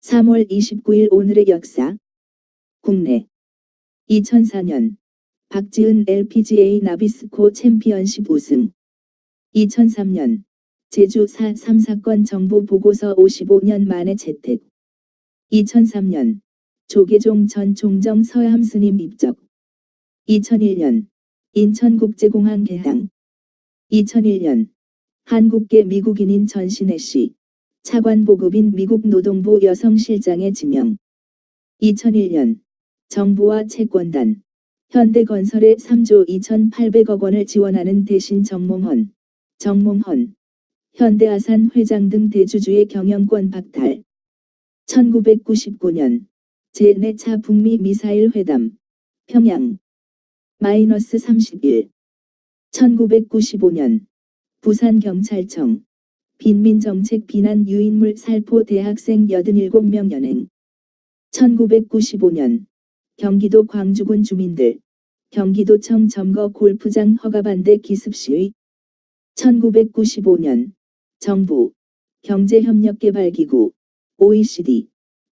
3월 29일 오늘의 역사. 국내 2004년 박지은 LPGA 나비스코 챔피언십 우승. 2003년 제주 4.3 사건 정보 보고서 55년 만에 채택. 2003년 조계종 전 총정 서함 스님 입적. 2001년 인천국제공항 개항. 2001년 한국계 미국인인 전신혜 씨 차관보급인 미국 노동부 여성실장에 지명. 2001년 정부와 채권단 현대건설에 3조 2,800억 원을 지원하는 대신 정몽헌 현대아산 회장 등 대주주의 경영권 박탈. 1999년 제4차 북미 미사일 회담 평양 -31. 1995년 부산경찰청 빈민정책 비난 유인물 살포 대학생 87명 연행. 1995년 경기도 광주군 주민들 경기도청 점거 골프장 허가 반대 기습 시위. 1995년 정부 경제협력개발기구 OECD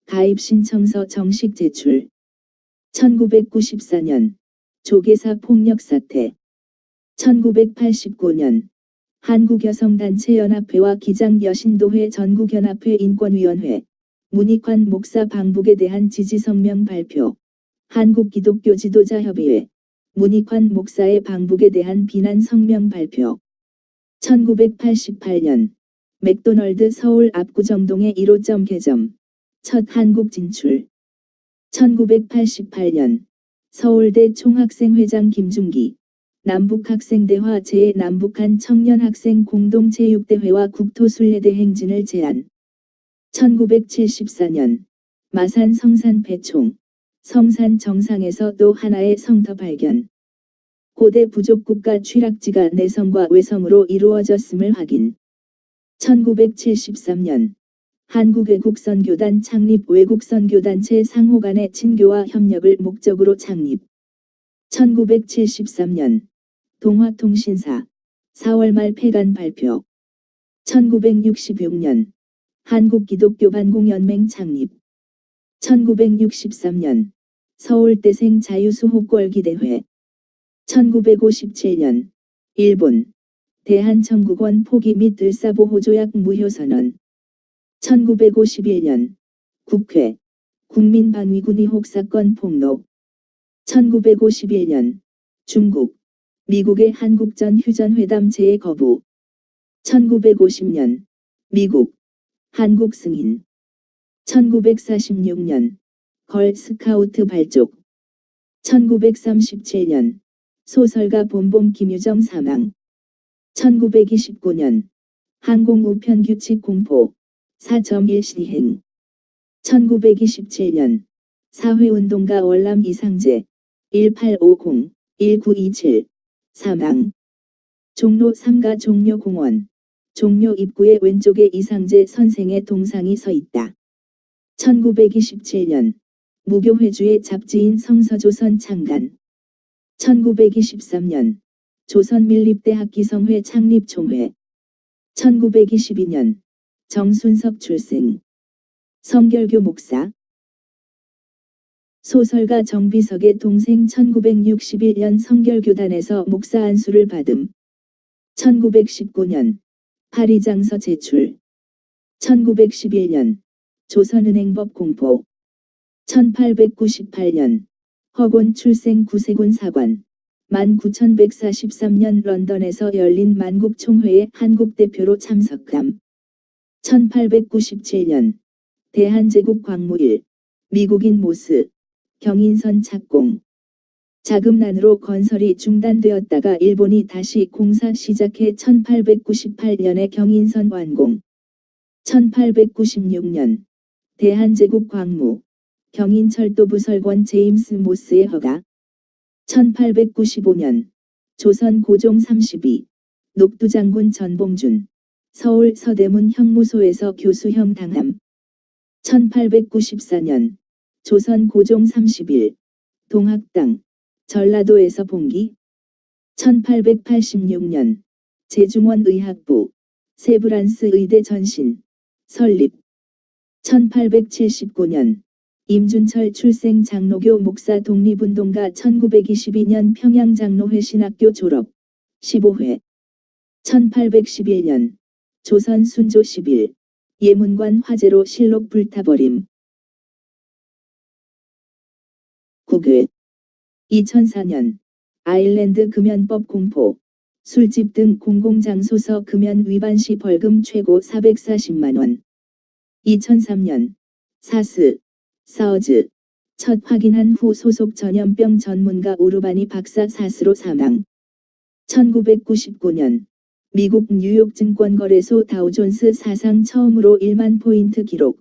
가입 신청서 정식 제출. 1994년 조계사 폭력 사태. 1989년 한국여성단체연합회와 기장여신도회 전국연합회 인권위원회 문익환 목사 방북에 대한 지지성명 발표. 한국기독교지도자협의회 문익환 목사의 방북에 대한 비난 성명 발표. 1988년 맥도널드 서울 압구정동의 1호점 개점 첫 한국 진출. 1988년 서울대 총학생회장 김중기 남북학생대화 제 남북한 청년학생 공동체육대회와 국토순례대 행진을 제안. 1974년 마산 성산 폐총 성산 정상에서 또 하나의 성터 발견. 고대 부족국가 취락지가 내성과 외성으로 이루어졌음을 확인. 1973년 한국외국선교단 창립. 외국선교단체 상호 간의 친교와 협력을 목적으로 창립. 1973년 동화통신사 4월 말 폐간 발표. 1966년 한국기독교반공연맹 창립. 1963년 서울대생 자유수호권 기대회. 1957년 일본 대한청구권 포기 및 을사보호조약 무효선언. 1951년 국회 국민방위군 의혹 사건 폭로. 1951년 중국 미국의 한국전 휴전회담 제의 거부. 1950년 미국 한국 승인. 1946년 걸스카우트 발족. 1937년 소설가 봄봄 김유정 사망. 1929년 항공우편규칙 공포 4.1 시행. 1927년 사회운동가 월남 이상재 1850-1927 사망. 종로 3가 종묘공원 종묘 입구의 왼쪽에 이상재 선생의 동상이 서 있다. 1927년 무교회주의 잡지인 성서조선 창간. 1923년 조선밀립대 학기성회 창립 총회. 1922년 정순석 출생. 성결교 목사. 소설가 정비석의 동생. 1961년 성결교단에서 목사 안수를 받음. 1919년 파리장서 제출. 1911년 조선은행법 공포. 1898년 허곤 출생 구세군 사관. 1943년 런던에서 열린 만국총회에 한국 대표로 참석함. 1897년 대한제국 광무일 미국인 모스 경인선 착공. 자금난으로 건설이 중단되었다가 일본이 다시 공사 시작해 1898년에 경인선 완공. 1896년 대한제국 광무 경인철도부설관 제임스 모스의 허가. 1895년 조선 고종 32 녹두장군 전봉준 서울 서대문 형무소에서 교수형 당함. 1894년 조선 고종 31 동학당 전라도에서 봉기. 1886년 제중원 의학부 세브란스 의대 전신 설립. 1879년 임준철 출생 장로교 목사 독립운동가 1922년 평양장로회 신학교 졸업 15회 1811년 조선 순조 10일 예문관 화재로 실록 불타버림 9회 2004년 아일랜드 금연법 공포 술집 등 공공장소서 금연 위반 시 벌금 최고 440만원 2003년 사스, 사어즈 첫 확인한 후 소속 전염병 전문가 우르바니 박사 사스로 사망 1999년 미국 뉴욕 증권거래소 다우존스 사상 처음으로 1만 포인트 기록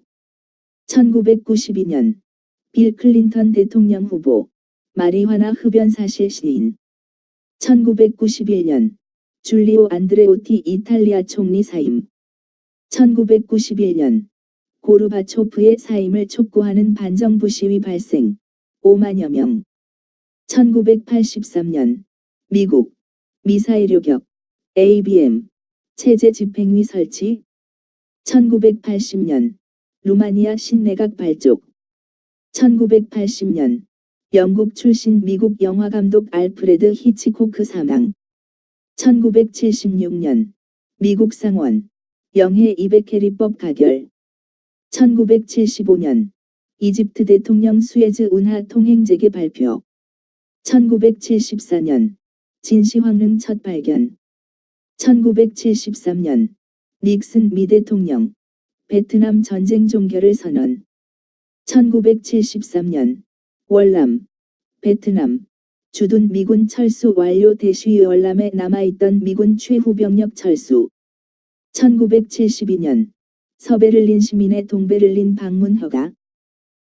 1992년 빌 클린턴 대통령 후보 마리화나 흡연 사실 시인 1991년 줄리오 안드레오티 이탈리아 총리 사임 1991년 고르바초프의 사임을 촉구하는 반정부 시위 발생 5만여 명 1983년 미국 미사일 요격 ABM 체제 집행위 설치 1980년 루마니아 신내각 발족 1980년 영국 출신 미국 영화감독 알프레드 히치코크 사망 1976년 미국 상원 영해 200해리법 가결 1975년 이집트 대통령 수에즈 운하 통행 재개 발표 1974년 진시황릉 첫 발견 1973년 닉슨 미 대통령 베트남 전쟁 종결을 선언 1973년 월남 베트남 주둔 미군 철수 완료 대시 월남에 남아있던 미군 최후 병력 철수 1972년 서베를린 시민의 동베를린 방문 허가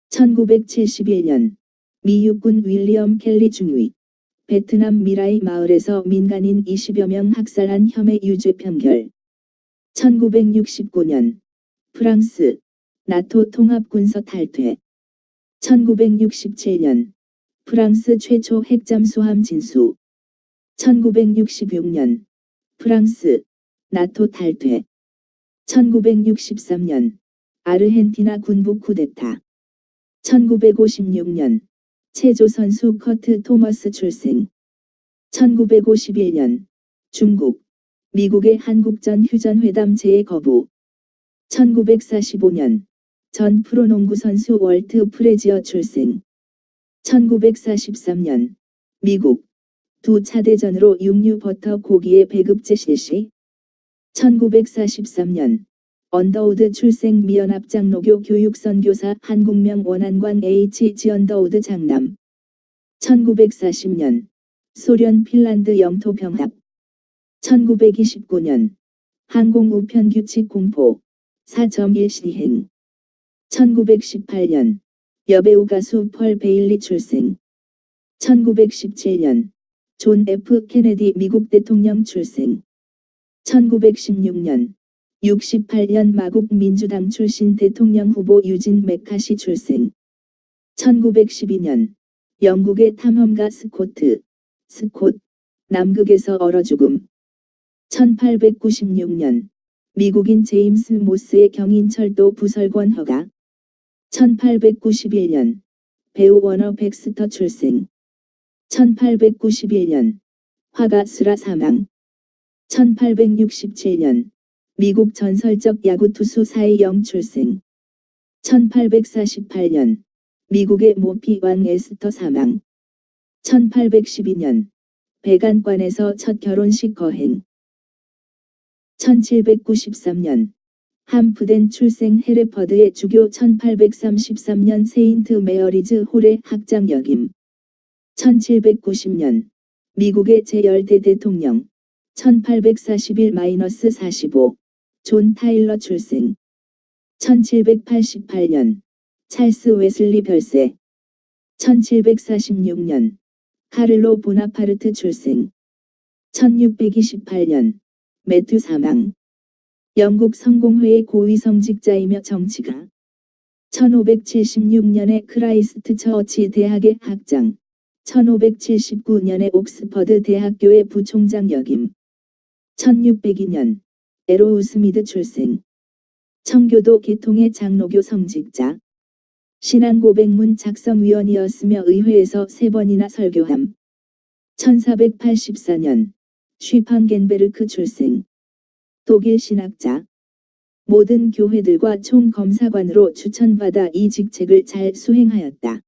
1971년 미 육군 윌리엄 켈리 중위 베트남 미라이 마을에서 민간인 20여 명 학살한 혐의 유죄 판결 1969년 프랑스 나토 통합군서 탈퇴 1967년 프랑스 최초 핵잠수함 진수 1966년 프랑스 나토 탈퇴 1963년 아르헨티나 군부 쿠데타 1956년 체조 선수 커트 토머스 출생 1951년 중국 미국의 한국전 휴전회담 재해 거부 1945년 전 프로농구 선수 월트 프레지어 출생 1943년 미국 두 차대전으로 육류 버터 고기의 배급제 실시 1943년 언더우드 출생 미연합 장로교 교육선교사 한국명 원안관 H. 지언더우드 장남 1940년 소련 핀란드 영토 병합 1929년 항공우편규칙 공포 4.1 시행 1918년 여배우 가수 펄 베일리 출생 1917년 존 F. 케네디 미국 대통령 출생 1916년 68년 마국 민주당 출신 대통령 후보 유진 맥카시 출생 1912년 영국의 탐험가 스콧 남극에서 얼어 죽음 1896년 미국인 제임스 모스의 경인철도 부설권 허가 1891년 배우 워너 백스터 출생 1891년 화가 스라 사망 1867년 미국 전설적 야구 투수 사이영 출생 1848년 미국의 모피 왕 에스터 사망 1812년 백안관에서 첫 결혼식 거행 1793년 함프덴 출생 헤레퍼드의 주교 1833년 세인트 메어리즈 홀의 학장 역임 1790년 미국의 제10대 대통령 1841-45 존 타일러 출생 1788년 찰스 웨슬리 별세 1746년 카를로 보나파르트 출생 1628년 매튜 사망 영국 성공회의 고위성직자이며 정치가 1576년에 크라이스트 처치 대학의 학장 1579년에 옥스퍼드 대학교의 부총장 역임 1602년 에로우 스미드 출생 청교도 개통의 장로교 성직자. 신앙고백문 작성위원이었으며 의회에서 3번이나 설교함. 1484년 쉬팡겐베르크 출생. 독일 신학자. 모든 교회들과 총검사관으로 추천받아 이 직책을 잘 수행하였다.